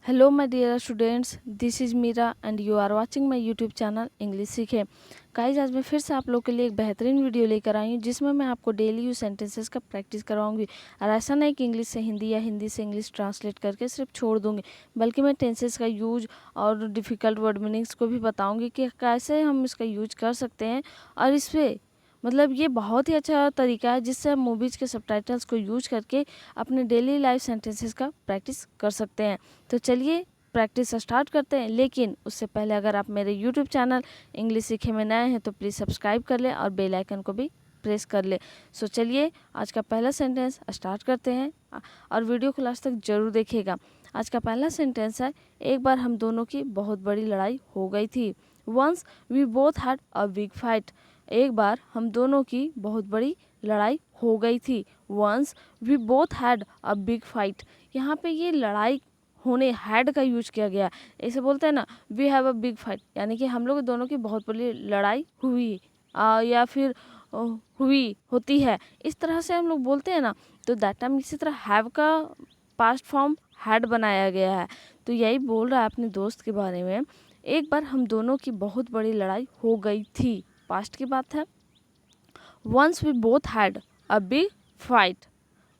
Hello my dear students, this is Meera and you are watching my YouTube channel English सीखे। Guys, आज मैं फिर से आप लोग के लिए एक बेहतरीन वीडियो लेकर आई हूँ जिसमें मैं आपको डेली यूज सेंटेंसेस का प्रैक्टिस करवाऊंगी। और ऐसा नहीं कि इंग्लिश से हिंदी या हिंदी से इंग्लिश ट्रांसलेट करके सिर्फ छोड़ दूंगी, बल्कि मैं टेंसेस का यूज और डिफ़िकल्ट वर्ड मीनिंग्स को भी बताऊँगी कि कैसे हम इसका यूज कर सकते हैं। और इस पर ये बहुत ही अच्छा तरीका है जिससे हम मूवीज़ के सबटाइटल्स को यूज करके अपने डेली लाइफ सेंटेंसेस का प्रैक्टिस कर सकते हैं। तो चलिए प्रैक्टिस स्टार्ट करते हैं। लेकिन उससे पहले अगर आप मेरे यूट्यूब चैनल इंग्लिश सीखे में नए हैं तो प्लीज़ सब्सक्राइब कर ले और बेल आइकन को भी प्रेस कर ले। सो चलिए आज का पहला सेंटेंस स्टार्ट करते हैं और वीडियो को लास्ट तक जरूर देखिएगा। आज का पहला सेंटेंस है, एक बार हम दोनों की बहुत बड़ी लड़ाई हो गई थी। Once we both had a big fight. एक बार हम दोनों की बहुत बड़ी लड़ाई हो गई थी। Once we both had a big fight. यहाँ पे ये लड़ाई होने हैड का यूज किया गया। ऐसे बोलते हैं ना, we have a big fight, यानी कि हम लोग दोनों की बहुत बड़ी लड़ाई हुई या फिर हुई होती है। इस तरह से हम लोग बोलते हैं ना, तो दैट टाइम इसी तरह हैव का पास्ट फॉर्म हैड बनाया गया है। तो यही बोल रहा है अपने दोस्त के बारे में, एक बार हम दोनों की बहुत बड़ी लड़ाई हो गई थी। पास्ट की बात है। Once we both had a big fight.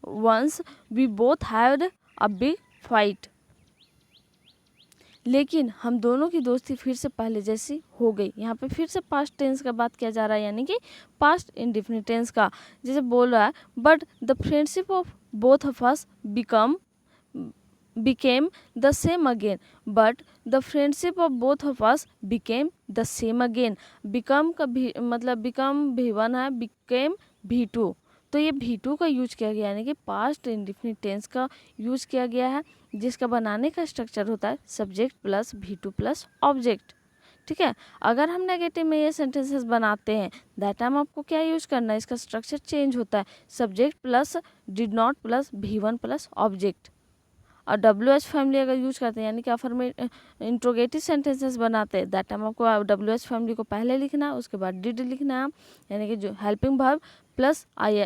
Once we both had a big fight. लेकिन हम दोनों की दोस्ती फिर से पहले जैसी हो गई। यहाँ पे फिर से पास्ट टेंस का बात किया जा रहा है, यानी कि पास्ट इंडेफिनिट टेंस का। जैसे बोल रहा है, but the friendship of both of us became the same again. But the friendship of both of us became the same again. become का भी मतलब become V1 है, became V2। तो ये V2 का यूज किया गया, यानी कि पास्ट इंडेफिनिट टेंस का यूज किया गया है, जिसका बनाने का स्ट्रक्चर होता है subject plus V2 plus object. ठीक है। अगर हम नेगेटिव में ये सेंटेंसेस बनाते हैं, दैट टाइम आपको क्या यूज करना है, इसका स्ट्रक्चर चेंज होता है, subject plus did not plus V1 plus object. और WH फैमिली अगर यूज करते हैं, यानी कि अफर्मेटिव इंट्रोगेटिव सेंटेंसेस बनाते हैं, दैट टाइम आपको WH फैमिली को पहले लिखना है, उसके बाद डिड लिखना है, यानी कि जो helping verb plus I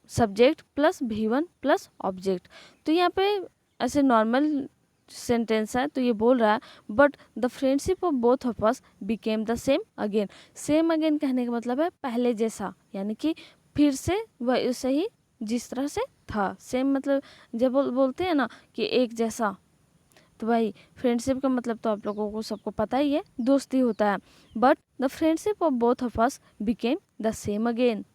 subject plus V1 plus object. तो यहाँ पे ऐसे नॉर्मल सेंटेंस है, तो ये बोल रहा है, but the friendship of both of us became the same again. Same again कहने का मतलब है पहले जैसा, यानी कि फिर से वैसे ही जिस तरह से था। सेम मतलब जब बोलते हैं ना कि एक जैसा, तो भाई फ्रेंडशिप का मतलब तो आप लोगों को सबको पता ही है, दोस्ती होता है। But the friendship of both of us became the same again.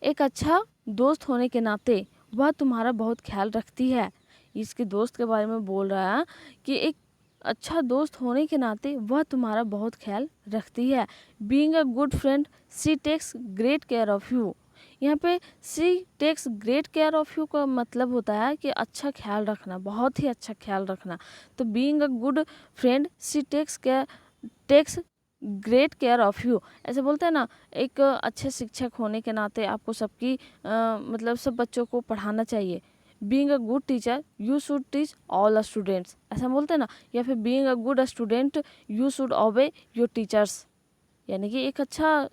एक अच्छा दोस्त होने के नाते वह तुम्हारा बहुत ख्याल रखती है। इसके दोस्त के बारे में बोल रहा है कि एक अच्छा दोस्त होने के नाते वह तुम्हारा बहुत ख्याल रखती है। Being a good friend she takes great care of you. यहाँ पे she takes great care of you का मतलब होता है कि अच्छा ख्याल रखना, बहुत ही अच्छा ख्याल रखना। तो being a good friend she takes great care of you. ऐसे बोलते हैं ना, एक अच्छे शिक्षक होने के नाते आपको सबकी मतलब सब बच्चों को पढ़ाना चाहिए। Being a good teacher you should teach all a students, ऐसा बोलते हैं ना। या फिर being a good student you should ओबे योर टीचर्स, यानी कि एक अच्छा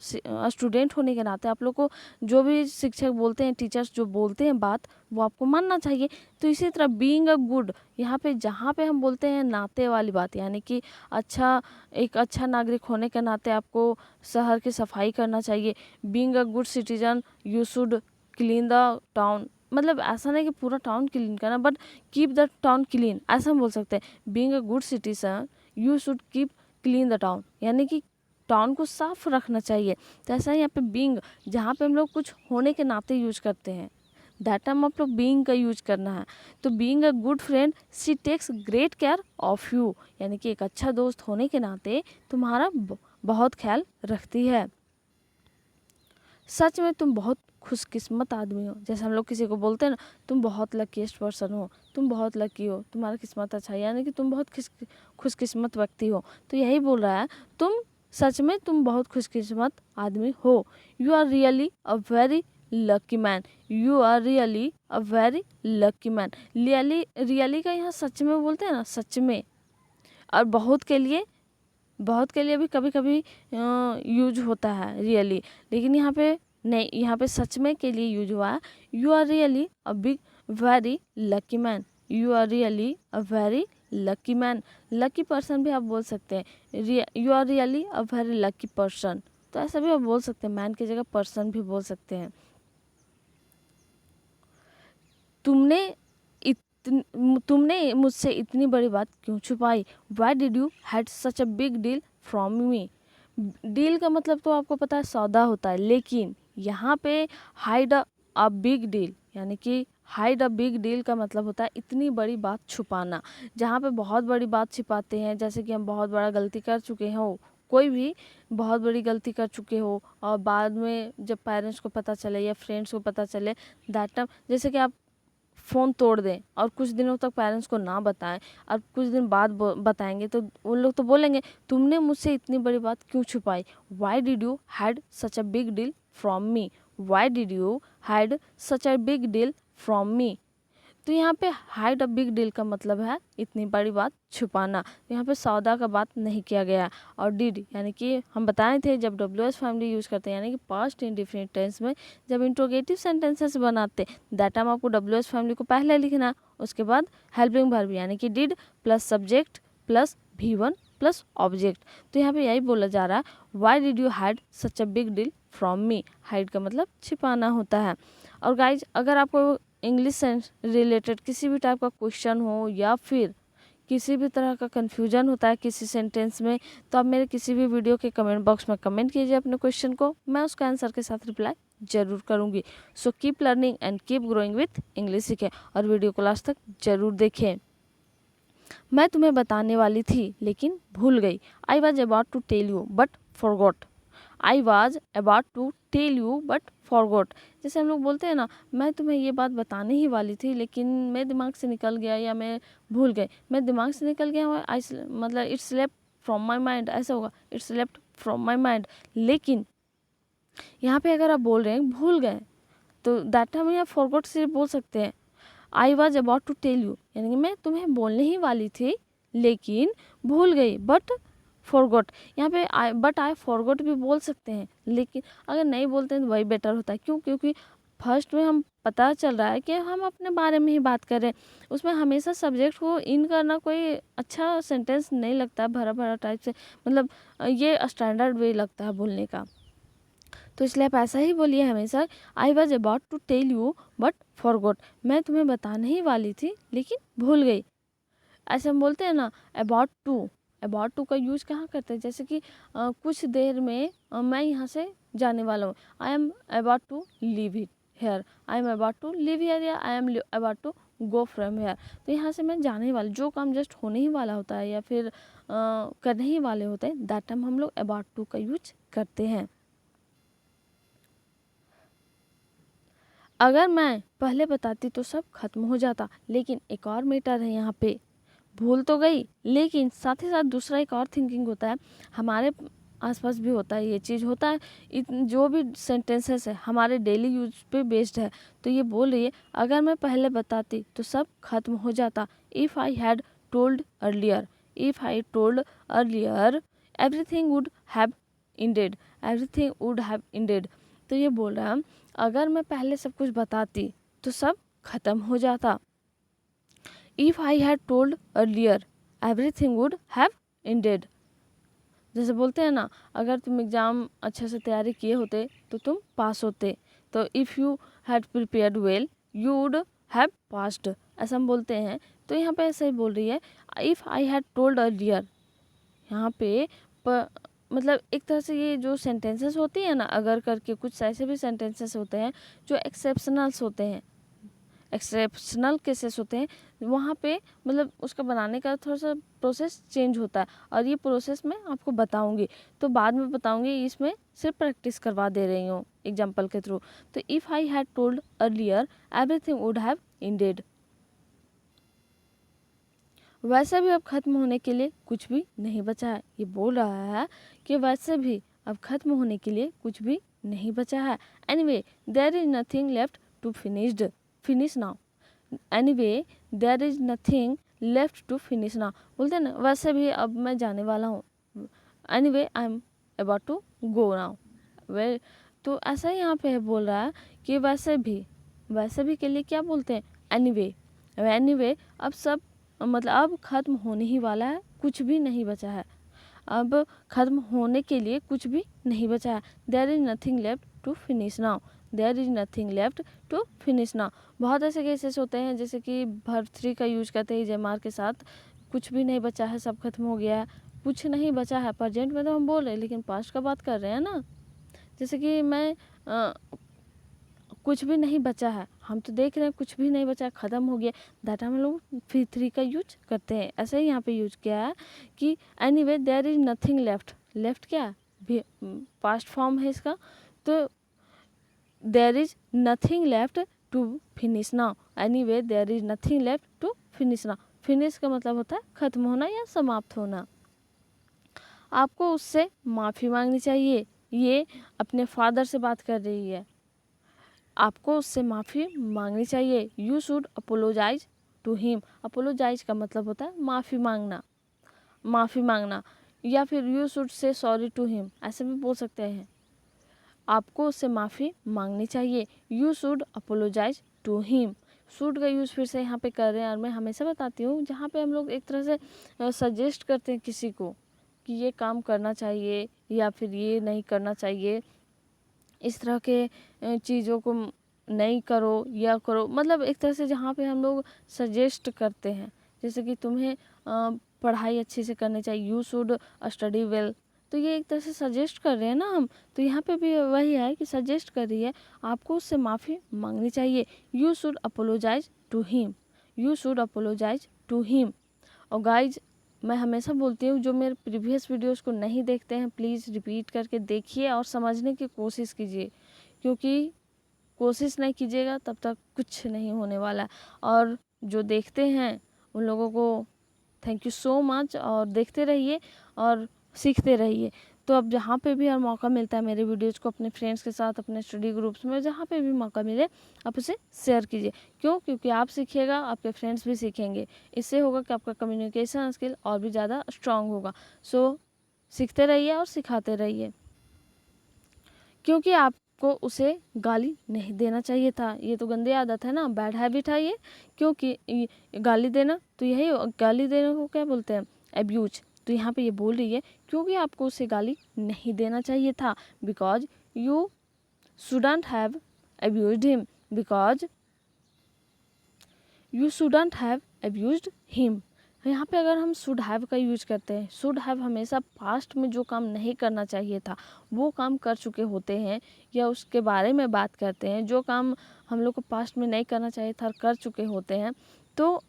स्टूडेंट होने के नाते आप लोग को जो भी शिक्षक बोलते हैं, टीचर्स जो बोलते हैं बात, वो आपको मानना चाहिए। तो इसी तरह बीइंग अ गुड, यहाँ पे जहाँ पे हम बोलते हैं नाते वाली बात, यानी कि अच्छा एक अच्छा नागरिक होने के नाते आपको शहर की सफाई करना चाहिए। Being a good citizen you should clean the town, मतलब ऐसा नहीं कि पूरा टाउन क्लीन करना, but keep the town clean, ऐसा हम बोल सकते हैं। Being a good citizen you should keep clean the town, यानी कि टाउन को साफ रखना चाहिए। तो ऐसा ही यहाँ पे बीइंग, जहाँ पे हम लोग कुछ होने के नाते यूज करते हैं, दैट टाइम आप लोग बीइंग का यूज करना है। तो being a good friend she takes great care of you, यानी कि एक अच्छा दोस्त होने के नाते तुम्हारा बहुत ख्याल रखती है। सच में तुम बहुत खुशकिस्मत आदमी हो। जैसे हम लोग किसी को बोलते हैं ना, तुम बहुत लकीस्ट पर्सन हो, तुम बहुत लकी हो, तुम्हारा किस्मत अच्छा है, यानी कि तुम बहुत खुशकिस्मत व्यक्ति हो। तो यही बोल रहा है, सच में तुम बहुत खुशकिस्मत आदमी हो। You are really a very lucky man. You are really a very lucky man. Really का यहाँ सच में बोलते हैं ना, सच में। और बहुत के लिए भी कभी कभी यूज होता है रियली, लेकिन यहाँ पे नहीं, यहाँ पे सच में के लिए यूज हुआ है। You are really a big very lucky man. You are really a very lucky man. Lucky person भी आप बोल सकते हैं, you are really a very lucky person, तो ऐसा भी आप बोल सकते हैं, मैन की जगह पर्सन भी बोल सकते हैं। तुमने मुझसे इतनी बड़ी बात क्यों छुपाई, why did you had such a big deal from me. Deal का मतलब तो आपको पता है सौदा होता है, लेकिन यहाँ पे हाइड अ बिग डील यानी कि हाइड अ बिग डील का मतलब होता है इतनी बड़ी बात छुपाना। जहाँ पे बहुत बड़ी बात छिपाते हैं, जैसे कि हम बहुत बड़ा गलती कर चुके हो, कोई भी बहुत बड़ी गलती कर चुके हो और बाद में जब पेरेंट्स को पता चले या फ्रेंड्स को पता चले, दैट टाइम जैसे कि आप फ़ोन तोड़ दें और कुछ दिनों तक पेरेंट्स को ना बताएं और कुछ दिन बाद बताएंगे, तो उन लोग तो बोलेंगे तुमने मुझसे इतनी बड़ी बात क्यों छुपाई, why did you had such a big deal from me, why did you had such a big deal from me. तो यहाँ पे हाइड अ बिग डील का मतलब है इतनी बड़ी बात छुपाना, तो यहाँ पे सौदा का बात नहीं किया गया। और डिड यानी कि हम बताए थे जब WH फैमिली यूज़ करते हैं यानी कि पास्ट इंडिफिनिट टेंस में जब इंट्रोगेटिव सेंटेंसेस बनाते दैट टाइम आपको WH फैमिली को पहले लिखना, उसके बाद हेल्पिंग वर्ब यानी कि did plus subject plus V1 plus object. तो यहाँ पे यही बोला जा रहा है why did you had such a big deal from me. Hide का मतलब छिपाना होता है। और गाइज अगर आपको इंग्लिश से रिलेटेड किसी भी टाइप का क्वेश्चन हो या फिर किसी भी तरह का कन्फ्यूजन होता है किसी सेंटेंस में, तो आप मेरे किसी भी वीडियो के कमेंट बॉक्स में कमेंट कीजिए अपने क्वेश्चन को, मैं उसका आंसर के साथ रिप्लाई जरूर करूँगी। So keep learning and keep growing with English सीखें और वीडियो को लास्ट तक जरूर देखें। मैं तुम्हें बताने वाली थी लेकिन भूल गई, I was about to tell you but forgot. I was about to tell you but forgot. जैसे हम लोग बोलते हैं ना, मैं तुम्हें ये बात बताने ही वाली थी लेकिन मेरे दिमाग से निकल गया या मैं भूल गई, मेरे दिमाग से निकल गया हुआ मतलब it's slept from my mind, ऐसा होगा it's slept from my mind. लेकिन यहाँ पे अगर आप बोल रहे हैं भूल गए तो दैट टाइम यहाँ फॉरगॉट से बोल सकते हैं I was about to tell you यानी कि मैं तुम्हें बोलने ही वाली थी लेकिन भूल गई, बट फॉरगॉट यहाँ पे आई फॉरगॉट भी बोल सकते हैं, लेकिन अगर नहीं बोलते हैं तो वही बेटर होता है। क्यों? क्योंकि फर्स्ट में हम पता चल रहा है कि हम अपने बारे में ही बात कर रहे हैं, उसमें हमेशा सब्जेक्ट को इन करना कोई अच्छा सेंटेंस नहीं लगता है, भरा भरा टाइप से, मतलब ये स्टैंडर्ड वे लगता है बोलने का। तो इसलिए आप ऐसा ही बोलिए हमेशा, I was about to tell you but forgot, मैं तुम्हें बताने ही वाली थी लेकिन भूल गई। ऐसे हम बोलते हैं ना अबाउट टू का यूज कहाँ करते हैं, जैसे कि कुछ देर में मैं यहाँ से जाने वाला हूँ, I am about to leave it here, I am about to leave here या I am about to go from here. तो यहाँ से मैं जाने वाला, जो काम जस्ट होने ही वाला होता है या फिर करने ही वाले होते हैं, दैट टाइम हम लोग अबाउट टू का यूज करते हैं। अगर मैं पहले बताती तो सब खत्म हो जाता, लेकिन एक और मैटर है यहाँ पे, भूल तो गई लेकिन साथ ही साथ दूसरा एक और थिंकिंग होता है, हमारे आसपास भी होता है, ये चीज़ होता है। जो भी सेंटेंसेस है हमारे डेली यूज पे बेस्ड है। तो ये बोल रही है अगर मैं पहले बताती तो सब खत्म हो जाता, if I had told earlier, if I told earlier everything would have ended, everything would have ended. तो ये बोल रहा है अगर मैं पहले सब कुछ बताती तो सब खत्म हो जाता, if I had told earlier everything would have ended. जैसे बोलते हैं ना, अगर तुम एग्ज़ाम अच्छे से तैयारी किए होते तो तुम पास होते, तो if you had prepared well you would have passed, ऐसा हम बोलते हैं। तो यहाँ पे ऐसे ही बोल रही है if I had told earlier, यहाँ पे मतलब एक तरह से ये जो सेंटेंसेस होती है ना अगर करके, कुछ ऐसे भी सेंटेंसेस होते हैं जो एक्सेप्शनल्स होते हैं, एक्सेप्शनल केसेस होते हैं, वहाँ पे मतलब उसका बनाने का थोड़ा सा प्रोसेस चेंज होता है, और ये प्रोसेस मैं आपको बताऊंगी, तो बाद में बताऊंगी, इसमें सिर्फ प्रैक्टिस करवा दे रही हूँ एग्जाम्पल के थ्रू। तो if I had told earlier everything would have ended, वैसे भी अब खत्म होने के लिए कुछ भी नहीं बचा है। ये बोल रहा है कि वैसे भी अब खत्म होने के लिए कुछ भी नहीं बचा है। Anyway there is nothing left to finish now, anyway there is nothing left to finish now, बोलते हैं ना वैसे भी अब मैं जाने वाला हूँ, anyway I am about to go now, वे तो ऐसा ही यहाँ पे बोल रहा है कि वैसे भी के लिए क्या बोलते हैं एनीवे, एनीवे अब सब मतलब अब ख़त्म होने ही वाला है, कुछ भी नहीं बचा है, अब ख़त्म होने के लिए कुछ भी नहीं बचा है। There is nothing left to finish now, there is nothing left to finish now. बहुत ऐसे केसेस होते हैं जैसे कि वर्ब 3 का यूज करते हैं इजमार के साथ, कुछ भी नहीं बचा है, सब खत्म हो गया है, कुछ नहीं बचा है। प्रेजेंट में तो हम बोल रहे हैं लेकिन पास्ट का बात कर रहे हैं ना। जैसे कि मैं कुछ भी नहीं बचा है, हम तो देख रहे हैं कुछ भी नहीं बचा है, ख़त्म हो गया, दैट हम लोग फिर 3 का यूज करते हैं। ऐसे ही यहाँ पे यूज किया है कि anyway there is nothing left, left क्या है, पास्ट फॉर्म है इसका, तो there is nothing left to finish now, anyway there is nothing left to finish now. Finish का मतलब होता है ख़त्म होना या समाप्त होना। आपको उससे माफ़ी मांगनी चाहिए, ये अपने फादर से बात कर रही है, आपको उससे माफ़ी मांगनी चाहिए। You should apologise to him, apologise का मतलब होता है माफ़ी मांगना, माफ़ी मांगना, या फिर you should say sorry to him, ऐसे भी बोल सकते हैं। आपको उससे माफ़ी मांगनी चाहिए, you should apologise to him. Should का यूज़ फिर से यहाँ पे कर रहे हैं, और मैं हमेशा बताती हूँ जहाँ पे हम लोग एक तरह से सजेस्ट करते हैं किसी को कि ये काम करना चाहिए या फिर ये नहीं करना चाहिए, इस तरह के चीज़ों को नहीं करो या करो, मतलब एक तरह से जहाँ पे हम लोग सजेस्ट करते हैं, जैसे कि तुम्हें पढ़ाई अच्छे से करनी चाहिए, यू शुड स्टडी वेल, तो ये एक तरह से सजेस्ट कर रहे हैं ना हम। तो यहाँ पे भी वही है कि सजेस्ट कर रही है, आपको उससे माफ़ी मांगनी चाहिए। You should apologise to him, you should apologise to him. और गाइज मैं हमेशा बोलती हूँ जो मेरे प्रीवियस वीडियोस को नहीं देखते हैं प्लीज़ रिपीट करके देखिए और समझने की कोशिश कीजिए, क्योंकि कोशिश नहीं कीजिएगा तब तक कुछ नहीं होने वाला। और जो देखते हैं उन लोगों को थैंक यू सो मच, और देखते रहिए और सीखते रहिए। तो अब जहाँ पे भी हर मौका मिलता है मेरे वीडियोज़ को अपने फ्रेंड्स के साथ, अपने स्टडी ग्रुप्स में, जहाँ पे भी मौका मिले आप उसे शेयर कीजिए। क्यों? क्योंकि आप सीखिएगा, आपके फ्रेंड्स भी सीखेंगे, इससे होगा कि आपका कम्युनिकेशन स्किल और भी ज़्यादा स्ट्रांग होगा। सो सीखते रहिए और सिखाते रहिए, क्योंकि आपको उसे गाली नहीं देना चाहिए था। ये तो गंदी आदत है ना, बैड हैबिट है ये, क्योंकि गाली देना तो यही, गाली देने को क्या बोलते हैं, एब्यूज। तो यहाँ पे ये बोल रही है क्योंकि आपको उसे गाली नहीं देना चाहिए था, because you shouldn't have abused him, because you shouldn't have abused him. यहाँ पे अगर हम शुड हैव का यूज करते हैं, शुड हैव हमेशा पास्ट में जो काम नहीं करना चाहिए था वो काम कर चुके होते हैं, या उसके बारे में बात करते हैं, जो काम हम लोग को पास्ट में नहीं करना चाहिए था कर चुके होते हैं, तो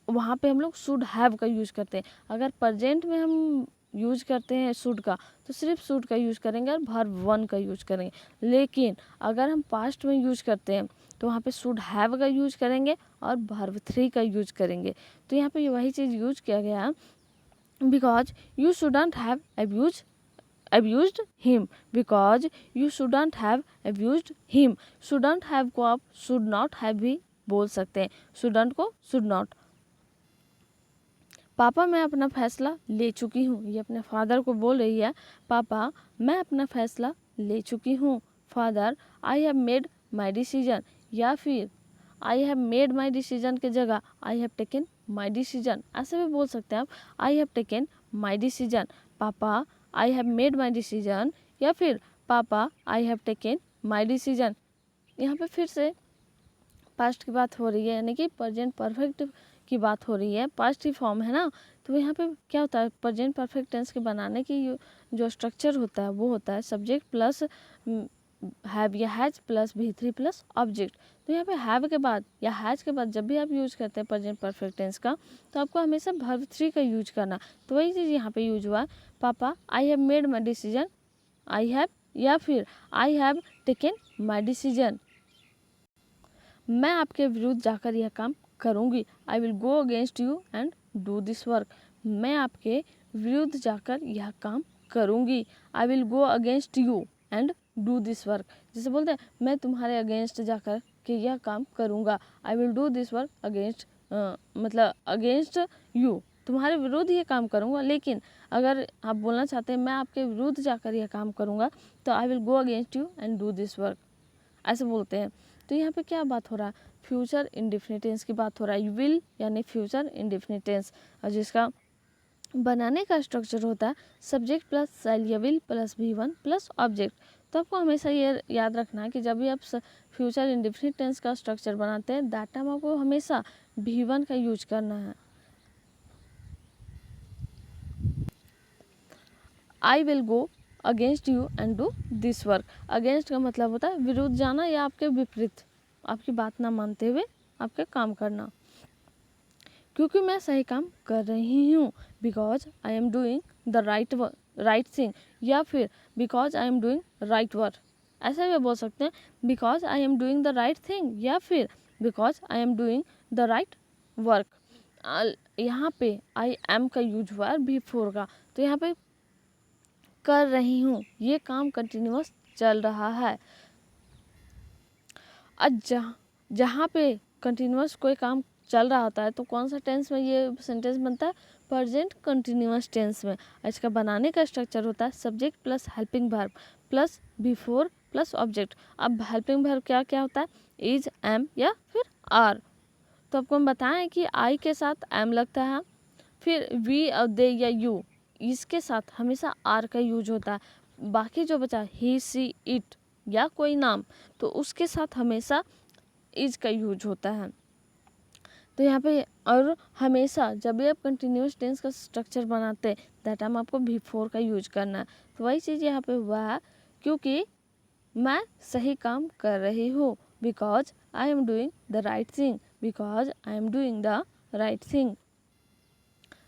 वहाँ पे हम लोग शुड हैव का यूज करते हैं। अगर प्रेजेंट में हम यूज करते हैं शुड का, तो सिर्फ शुड का यूज करेंगे और वर्ब 1 का यूज करेंगे। लेकिन अगर हम पास्ट में यूज करते हैं तो वहाँ पे शुड हैव का यूज करेंगे और वर्ब 3 का यूज करेंगे। तो यहाँ पे वही चीज़ यूज किया गया, because you shouldn't have abused him, because you shouldn't have abused him। shouldn't have को आप should not have भी बोल सकते हैं, shouldn't को should not। पापा मैं अपना फैसला ले चुकी हूँ, ये अपने फादर को बोल रही है, पापा मैं अपना फैसला ले चुकी हूँ। Father I have made my decision, या फिर I have made my decision के जगह I have taken my decision, ऐसे भी बोल सकते हैं आप, I have taken my decision. पापा I have made my decision, या फिर पापा I have taken my decision. यहाँ पे फिर से पास्ट की बात हो रही है, यानी कि प्रेजेंट परफेक्ट की बात हो रही है, पास्ट ही फॉर्म है ना। तो यहाँ पे क्या होता है, प्रेजेंट परफेक्ट टेंस के बनाने की जो स्ट्रक्चर होता है वो होता है सब्जेक्ट प्लस हैव या has plus V3 plus object. तो यहाँ पे हैव के बाद या हैज के बाद जब भी आप यूज करते हैं प्रेजेंट परफेक्ट टेंस का, तो आपको हमेशा वर्ब 3 का यूज करना। तो वही चीज़ यहाँ पे यूज हुआ, पापा I have made my decision, I have, या फिर I have taken my decision. मैं आपके विरुद्ध जाकर यह काम करूँगी, I will go against you and do this work. मैं आपके विरुद्ध जाकर यह काम करूँगी, I will go against you and do this work. जैसे बोलते हैं मैं तुम्हारे अगेंस्ट जाकर के यह काम करूँगा, I will do this work against, मतलब अगेंस्ट यू, तुम्हारे विरुद्ध ये काम करूँगा। लेकिन अगर आप बोलना चाहते हैं मैं आपके विरुद्ध जाकर यह काम करूँगा, तो I will go against you and do this work, ऐसे बोलते हैं। तो यहाँ पे क्या बात हो रहा है, फ्यूचर इंडेफिनिट टेंस की बात हो रहा है। विल यानी फ्यूचर इंडेफिनिट टेंस, और जिसका बनाने का स्ट्रक्चर होता है सब्जेक्ट प्लस सेल या will plus V1 plus object. तो आपको हमेशा ये याद रखना है कि जब भी आप फ्यूचर इंडेफिनिट टेंस का स्ट्रक्चर बनाते हैं दैट टाइम आपको हमेशा V1 का यूज करना है। I will go against you and do this work. Against का मतलब होता है विरुद्ध जाना या आपके विपरीत, आपकी बात ना मानते हुए आपके काम करना। क्योंकि मैं सही काम कर रही हूँ, because I am doing the right thing, या फिर because I am doing right work. ऐसा भी बोल सकते हैं because I am doing the right thing या फिर because I am doing the right work. यहाँ पे आई एम का यूज हुआ है बिफोर का, तो यहाँ पे कर रही हूँ ये काम कंटिन्यूअस चल रहा है। जहाँ पे कंटिन्यूअस कोई काम चल रहा होता है तो कौन सा टेंस में ये सेंटेंस बनता है, प्रेजेंट कंटिन्यूअस टेंस में। इसका बनाने का स्ट्रक्चर होता है subject plus helping verb plus before plus object. अब हेल्पिंग वर्ब क्या क्या होता है, इज, एम या फिर आर। तो आपको हम बताएं कि आई के साथ एम लगता है, फिर वी और दे या यू, इसके साथ हमेशा आर का यूज होता है। बाकी जो बचा ही, सी, इट या कोई नाम, तो उसके साथ हमेशा इज का यूज होता है। तो यहाँ पे और हमेशा जब भी आप कंटिन्यूस टेंस का स्ट्रक्चर बनाते हैं दैट टाइम आपको बिफोर का यूज करना है। तो वही चीज़ यहाँ पे हुआ है, क्योंकि मैं सही काम कर रही हूँ, because I am doing the right thing, because I am doing the right thing.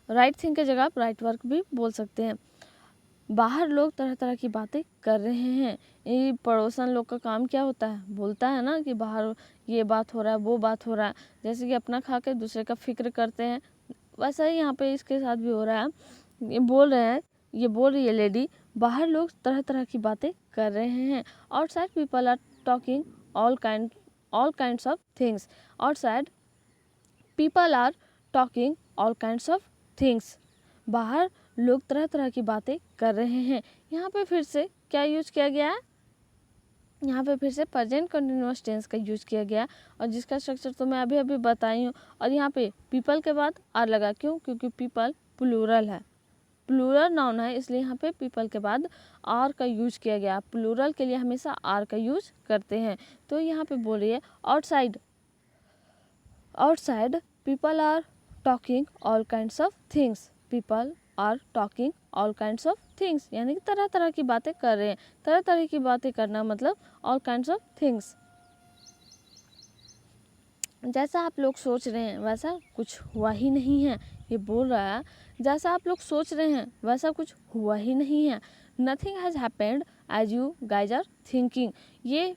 Right thing की जगह आप राइट वर्क भी बोल सकते हैं। बाहर लोग तरह तरह की बातें कर रहे हैं। ये पड़ोसन लोग का काम क्या होता है, बोलता है ना कि बाहर ये बात हो रहा है वो बात हो रहा है, जैसे कि अपना खा के दूसरे का फिक्र करते हैं, वैसा ही यहाँ पे इसके साथ भी हो रहा है। ये बोल रहे हैं, ये बोल रही है लेडी, बाहर लोग तरह तरह की बातें कर रहे हैं। Outside people are talking all kinds of things. Outside people are talking all kinds of things. बाहर लोग तरह तरह की बातें कर रहे हैं। यहाँ पे फिर से क्या यूज किया गया है, यहाँ पे फिर से प्रेजेंट कंटिन्यूअस टेंस का यूज किया गया, और जिसका स्ट्रक्चर तो मैं अभी अभी बताई हूँ। और यहाँ पे पीपल के बाद आर लगा, क्यों, क्योंकि पीपल प्लूरल है, प्लूरल नाउन है, इसलिए यहाँ पे पीपल के बाद आर का यूज किया गया। प्लूरल के लिए हमेशा आर का यूज करते हैं। तो यहाँ पे बोल रही है outside people are talking all kinds of things. People are talking all kinds of things, यानी कि तरह तरह की बातें कर रहे हैं। तरह तरह की बातें करना मतलब ऑल काइंड्स ऑफ थिंग्स। जैसा आप लोग सोच रहे हैं वैसा कुछ हुआ ही नहीं है। ये बोल रहा है जैसा आप लोग सोच रहे हैं वैसा कुछ हुआ ही नहीं है। Nothing has happened as you guys are thinking. ये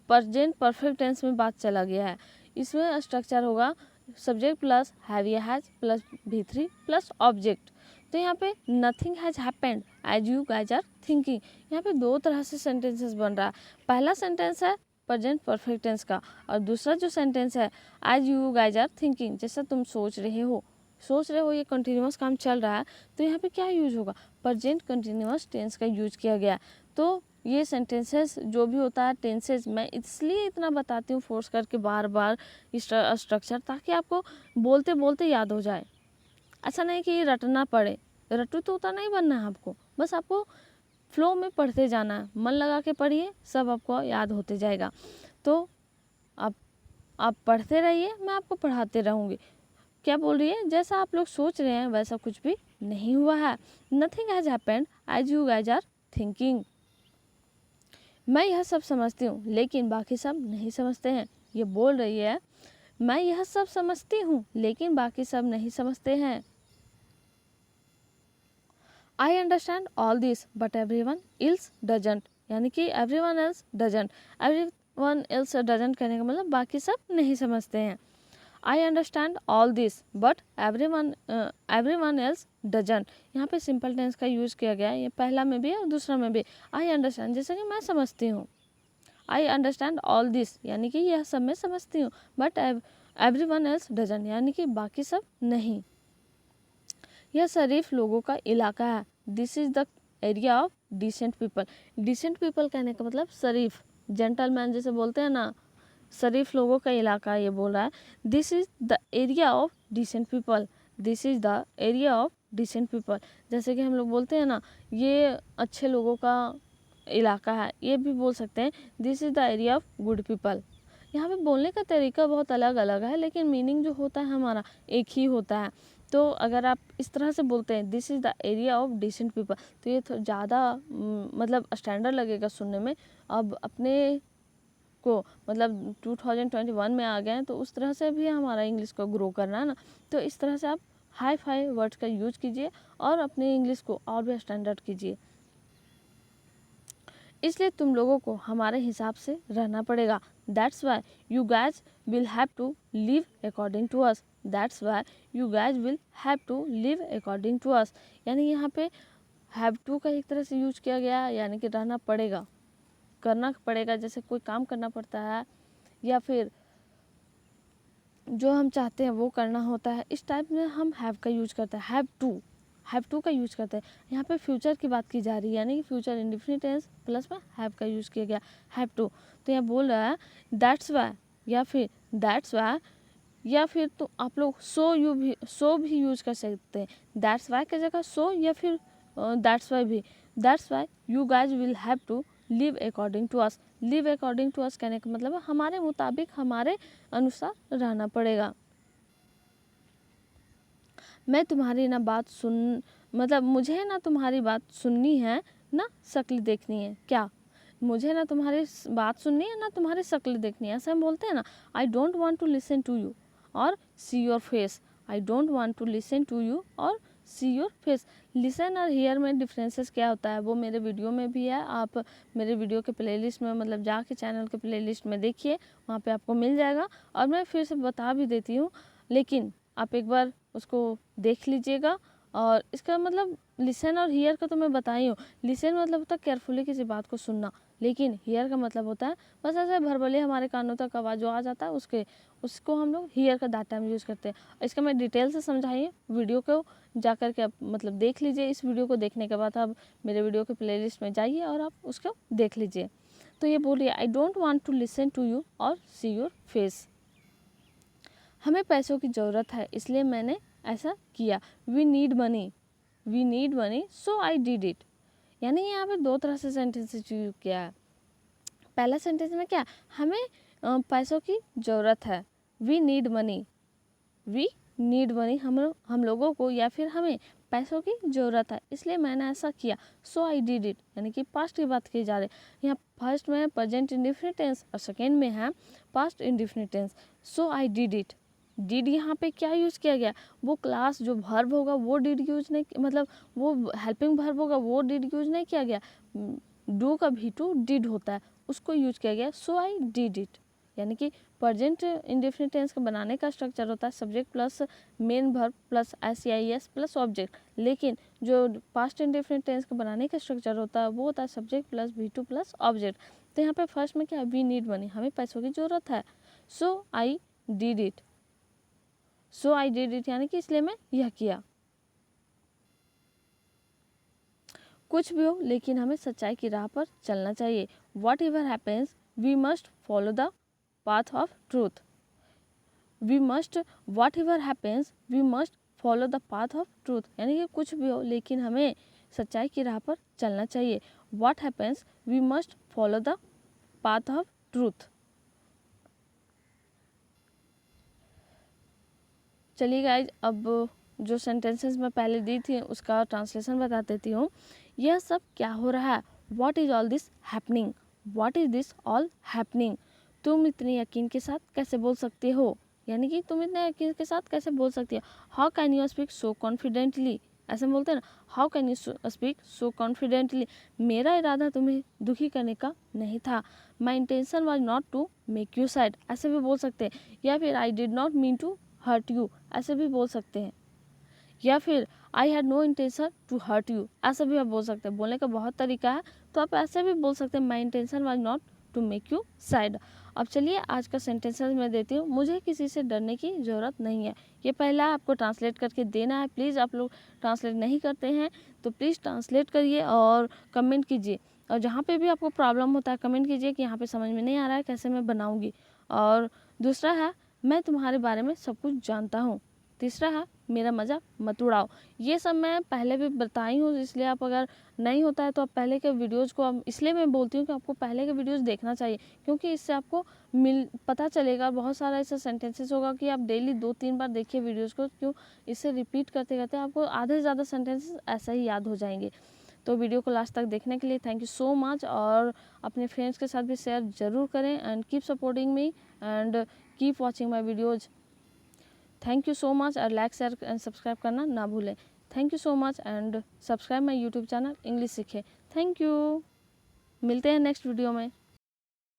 प्रेजेंट परफेक्ट टेंस में बात चला गया है। इसमें स्ट्रक्चर होगा सब्जेक्ट प्लस हैव या has plus V3 plus object. तो यहाँ पे nothing has happened as you guys are thinking. यहाँ पे दो तरह से सेंटेंसेस बन रहा है। पहला सेंटेंस है प्रेजेंट परफेक्ट टेंस का, और दूसरा जो सेंटेंस है as you guys are thinking, जैसा तुम सोच रहे हो ये कंटिन्यूअस काम चल रहा है। तो यहाँ पे क्या यूज होगा, प्रेजेंट कंटिन्यूअस टेंस का यूज किया गया। तो ये सेंटेंसेस जो भी होता है टेंसेस, मैं इसलिए इतना बताती हूँ फोर्स करके बार बार स्ट्रक्चर, ताकि आपको बोलते बोलते याद हो जाए। ऐसा नहीं कि रटना पड़े, रटू तोता नहीं बनना है आपको, बस आपको फ्लो में पढ़ते जाना है। मन लगा के पढ़िए, सब आपको याद होते जाएगा। तो आप पढ़ते रहिए, मैं आपको पढ़ाते रहूँगी। क्या बोल रही है, जैसा आप लोग सोच रहे हैं वैसा कुछ भी नहीं हुआ है। Nothing has happened as you guys are thinking. मैं यह सब समझती हूँ लेकिन बाकी सब नहीं समझते हैं। ये बोल रही है मैं यह सब समझती हूँ लेकिन बाकी सब नहीं समझते हैं। I understand all this but everyone else doesn't, यानी कि everyone else doesn't. Everyone else doesn't कहने का मतलब बाकी सब नहीं समझते हैं। I understand all this but everyone else doesn't. यहाँ पे सिंपल टेंस का यूज किया गया है, ये पहला में भी और दूसरा में भी। आई अंडरस्टैंड जैसे कि मैं समझती हूँ, आई अंडरस्टैंड ऑल दिस यानी कि यह सब मैं समझती हूँ, बट एवरीवन एल्स डजंट यानी कि बाकी सब नहीं। यह शरीफ लोगों का इलाका है। This is the area of decent people. Decent people कहने का मतलब शरीफ, जेंटलमैन जैसे बोलते हैं ना, शरीफ लोगों का इलाका ये बोल रहा है। This is the area of decent people, this is the area of decent people. जैसे कि हम लोग बोलते हैं ना, ये अच्छे लोगों का इलाका है, ये भी बोल सकते हैं this is the area of good people. यहाँ पे बोलने का तरीका बहुत अलग अलग है, लेकिन मीनिंग जो होता है हमारा एक ही होता है। तो अगर आप इस तरह से बोलते हैं this is the area of decent people, तो ये ज़्यादा मतलब स्टैंडर्ड लगेगा सुनने में। अब अपने को मतलब 2021 में आ गए हैं, तो उस तरह से भी हमारा इंग्लिश को ग्रो करना है ना, तो इस तरह से आप हाई फाई वर्ड्स का यूज कीजिए और अपने इंग्लिश को और भी स्टैंडर्ड कीजिए। इसलिए तुम लोगों को हमारे हिसाब से रहना पड़ेगा। That's why you guys will have to live according to us, that's why you guys will have to live according to us. यानी यहाँ पे हैव टू का एक तरह से यूज किया गया, यानी कि रहना पड़ेगा, करना पड़ेगा, जैसे कोई काम करना पड़ता है या फिर जो हम चाहते हैं वो करना होता है, इस टाइप में हम हैव का यूज करते हैं, हैव टू का यूज करते हैं। यहाँ पे फ्यूचर की बात की जा रही है, यानी कि फ्यूचर इंडेफिनिट टेंस प्लस में हैव का यूज किया गया, हैव टू। तो यहाँ बोल रहा है दैट्स वाई या फिर दैट्स वाई, या फिर तो आप लोग सो भी यूज कर सकते हैं। दैट्स वाई की जगह सो या फिर दैट्स वाई भी। That's why you guys will have to live according to us. Live according to us कहने का मतलब है हमारे मुताबिक, हमारे अनुसार रहना पड़ेगा। मैं तुम्हारी ना बात सुन मतलब मुझे ना तुम्हारी बात सुननी है ना शक्ल देखनी है। क्या? मुझे ना तुम्हारी बात सुननी है ना तुम्हारी शक्ल देखनी है, ऐसा हम बोलते हैं ना। I don't want to listen to you और see your face. I don't want to listen to you और सी योर फेस। लिसन और हियर में डिफरेंसेस क्या होता है वो मेरे वीडियो में भी है, आप मेरे वीडियो के प्लेलिस्ट में मतलब जाके चैनल के प्लेलिस्ट में देखिए, वहाँ पे आपको मिल जाएगा। और मैं फिर से बता भी देती हूँ, लेकिन आप एक बार उसको देख लीजिएगा। और इसका मतलब लिसन और हियर का तो मैं बताई हूँ। लिसन मतलब होता है केयरफुली किसी बात को सुनना, लेकिन हियर का मतलब होता है बस ऐसे भरभले हमारे कानों तक आवाज़ जो आ जाता है उसको हम लोग हियर का दैट टाइम यूज़ करते हैं। इसका मैं डिटेल से समझाइए, वीडियो को जा कर के आप मतलब देख लीजिए। इस वीडियो को देखने के बाद आप मेरे वीडियो के प्लेलिस्ट में जाइए और आप उसको देख लीजिए। तो ये बोलिए I don't want to listen to you और सी योर फेस। हमें पैसों की ज़रूरत है इसलिए मैंने ऐसा किया। We need money so I did it. यानी यहाँ पे दो तरह से सेंटेंस यूज किया है। पहला सेंटेंस में क्या, हमें पैसों की ज़रूरत है, वी नीड मनी हम लोगों को या फिर हमें पैसों की ज़रूरत है इसलिए मैंने ऐसा किया। सो आई डिड इट, यानी कि पास्ट की बात की जा रही है। यहाँ फर्स्ट में है प्रेजेंट इंडेफिनिट टेंस और सेकेंड में है past indefinite tense. So I did it. Did यहाँ पे क्या यूज़ किया गया, वो क्लास जो वर्ब होगा वो डिड यूज नहीं, मतलब वो हेल्पिंग वर्ब होगा वो डिड यूज नहीं किया गया। डू का भी टू डिड होता है, उसको यूज किया गया। सो आई डिड इट, यानी कि प्रेजेंट इंडेफिनिट टेंस का बनाने का स्ट्रक्चर होता है subject plus main verb plus S plus object, लेकिन जो पास्ट इंडेफिनिट टेंस का बनाने का स्ट्रक्चर होता है वो होता है सब्जेक्ट प्लस भी टू प्लस ऑब्जेक्ट। तो यहाँ पे फर्स्ट में क्या, वी नीड मनी, हमें पैसों की ज़रूरत है। So I did it, so I did it यानी कि इसलिए मैं यह किया। कुछ भी हो लेकिन हमें सच्चाई की राह पर चलना चाहिए। Whatever happens we must follow the path of truth. We must whatever happens we must follow the path of truth, यानी कि कुछ भी हो लेकिन हमें सच्चाई की राह पर चलना चाहिए। What happens we must follow the path of truth. चलिए गाइज, अब जो सेंटेंसेस मैं पहले दी थी उसका ट्रांसलेशन बता देती हूँ। यह सब क्या हो रहा है, what is all this happening, what is this all happening. तुम इतने यकीन के साथ कैसे बोल सकते हो, यानी कि तुम इतने यकीन के साथ कैसे बोल सकती हो। How can you speak so confidently, ऐसे बोलते हैं ना, how can you speak so confidently. मेरा इरादा तुम्हें दुखी करने का नहीं था। My intention was not to make you sad, ऐसे भी बोल सकते हैं। या फिर I did not mean to hurt you, ऐसे भी बोल सकते हैं। या फिर I had no intention to hurt you, ऐसा भी आप बोल सकते हैं। बोलने का बहुत तरीका है, तो आप ऐसे भी बोल सकते हैं my intention was not to make you sad. अब चलिए आज का सेंटेंसेस मैं देती हूँ। मुझे किसी से डरने की ज़रूरत नहीं है, ये पहला आपको ट्रांसलेट करके देना है। प्लीज़ आप लोग ट्रांसलेट नहीं करते हैं तो प्लीज़ ट्रांसलेट करिए और कमेंट कीजिए। और जहाँ पे भी आपको प्रॉब्लम होता है कमेंट कीजिए कि यहाँ पे समझ में नहीं आ रहा है, कैसे मैं बनाऊँगी। और दूसरा है मैं तुम्हारे बारे में सब कुछ जानता हूँ। तीसरा है मेरा मज़ा मत उड़ाओ। ये सब मैं पहले भी बताई हूँ, इसलिए आप अगर नहीं होता है तो आप पहले के वीडियोज़ को, अब इसलिए मैं बोलती हूँ कि आपको पहले के वीडियोज़ देखना चाहिए, क्योंकि इससे आपको पता चलेगा। बहुत सारा ऐसा सेंटेंसेस होगा कि आप डेली 2-3 बार देखिए वीडियोज़ को, क्यों इसे रिपीट करते करते आपको आधे से ज़्यादा सेंटेंसेस ऐसा ही याद हो जाएंगे। तो वीडियो को लास्ट तक देखने के लिए थैंक यू सो मच, और अपने फ्रेंड्स के साथ भी शेयर ज़रूर करें। And keep supporting me and keep watching my videos. Thank you so much, और लाइक शेयर एंड सब्सक्राइब करना ना भूलें। Thank you so much and subscribe my YouTube channel English सीखे। Thank you. मिलते हैं नेक्स्ट वीडियो में।